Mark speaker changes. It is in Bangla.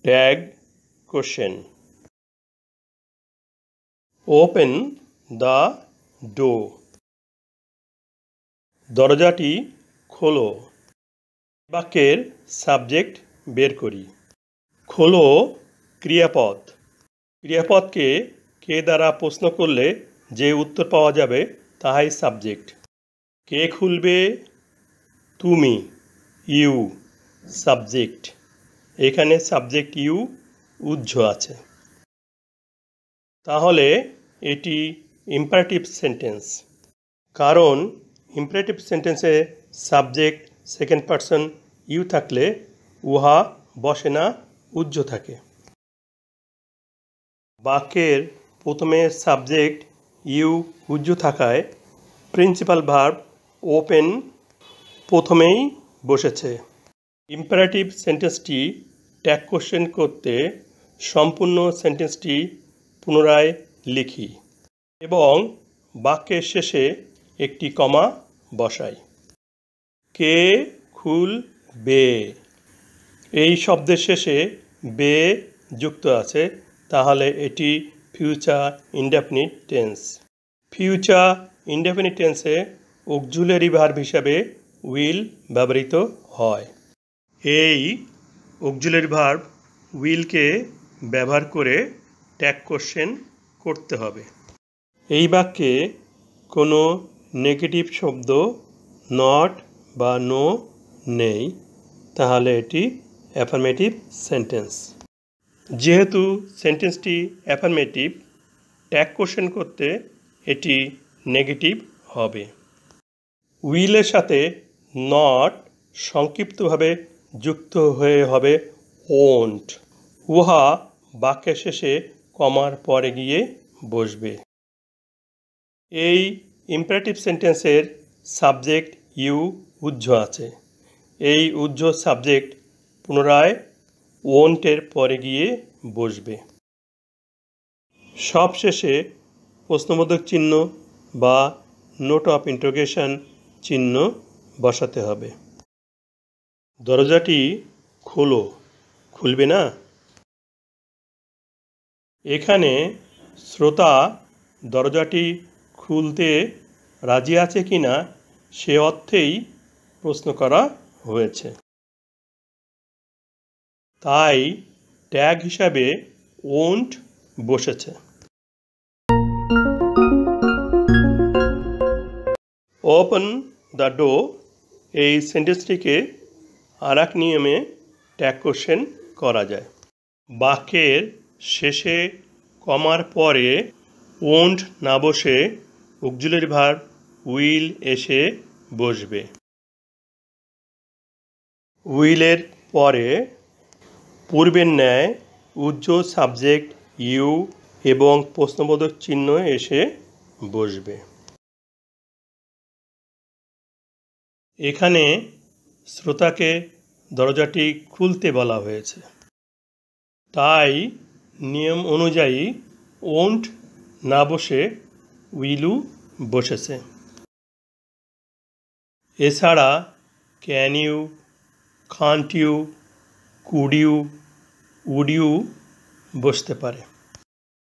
Speaker 1: Tag question. Open the door. দরজাটি খোলো। বাক্যের সাবজেক্ট বের করি। খোলো ক্রিয়াপদ। ক্রিয়াপদকে কে দ্বারা প্রশ্ন করলে যে উত্তর পাওয়া যাবে তাহাই সাবজেক্ট। কে খুলবে? তুমি, ইউ সাবজেক্ট। এখানে সাবজেক্ট ইউ উহ্য আছে, তাহলে এটি ইম্পারেটিভ সেন্টেন্স। কারণ ইম্পারেটিভ সেন্টেন্সে সাবজেক্ট সেকেন্ড পারসন ইউ থাকলে উহা বসে না, উহ্য থাকে। বাক্যের প্রথমে সাবজেক্ট ইউ উহ্য থাকায় প্রিন্সিপাল ভার্ব ওপেন প্রথমেই বসেছে। ইম্পারেটিভ সেন্টেন্সটি ট্যাগ কোশ্চেন করতে সম্পূর্ণ সেন্টেন্সটি পুনরায় লিখি এবং বাক্যের শেষে একটি কমা বসাই। কে খুলবে? এই শব্দের শেষে বে যুক্ত আছে, তাহলে এটি future indefinite tense. Future indefinite টেন্সে অক্সিলারি ভার্ব হিসাবে উইল ব্যবহৃত হয়। এই অক্সিলারি ভার্ব উইলকে ব্যবহার করে ট্যাগ কোশ্চেন করতে হবে। এই বাক্যে কোনো নেগেটিভ শব্দ নট বা নো নেই, তাহলে এটি অ্যাফার্মেটিভ সেন্টেন্স। যেহেতু সেন্টেন্সটি অ্যাফার্মেটিভ, ট্যাগ কোশ্চেন করতে এটি নেগেটিভ হবে। উইলের সাথে নট সংক্ষিপ্তভাবে যুক্ত হয়ে হবে ওন্ট। উহা বাক্যের শেষে কমার পরে গিয়ে বসবে। এই ইম্পারেটিভ সেন্টেন্সের সাবজেক্ট ইউ উহ্য আছে। এই উহ্য সাবজেক্ট পুনরায় ওন্টের পরে গিয়ে বসবে। সবশেষে প্রশ্নবোধক চিহ্ন বা নোট অফ ইন্টারোগেশন চিহ্ন বসাতে হবে। দরজাটি খোলো, খুলবে না? এখানে শ্রোতা দরজাটি খুলতে রাজি আছে কিনা সে অর্থেই প্রশ্ন করা হয়েছে, তাই ট্যাগ হিসাবে ওন্ট বসেছে। ওপেন দ্য ডোর এই সেন্টেন্সটিকে আর এক নিয়মে ট্যাগ কোশ্চেন করা যায়। বাক্যের শেষে কমার পরে ওন্ট না বসে অক্সিলারি ভার্ব উইল এসে বসবে। উইলের পরে পূর্বের ন্যায় উহ্য সাবজেক্ট ইউ এবং প্রশ্নবোধক চিহ্ন এসে বসবে। এখানে শ্রোতাকে দরজাটি খুলতে বলা হয়েছে, তাই নিয়ম অনুযায়ী ওন্ট না বসে উইলু বসেছে। এছাড়া can you, can't you, could you, would you বসতে পারে।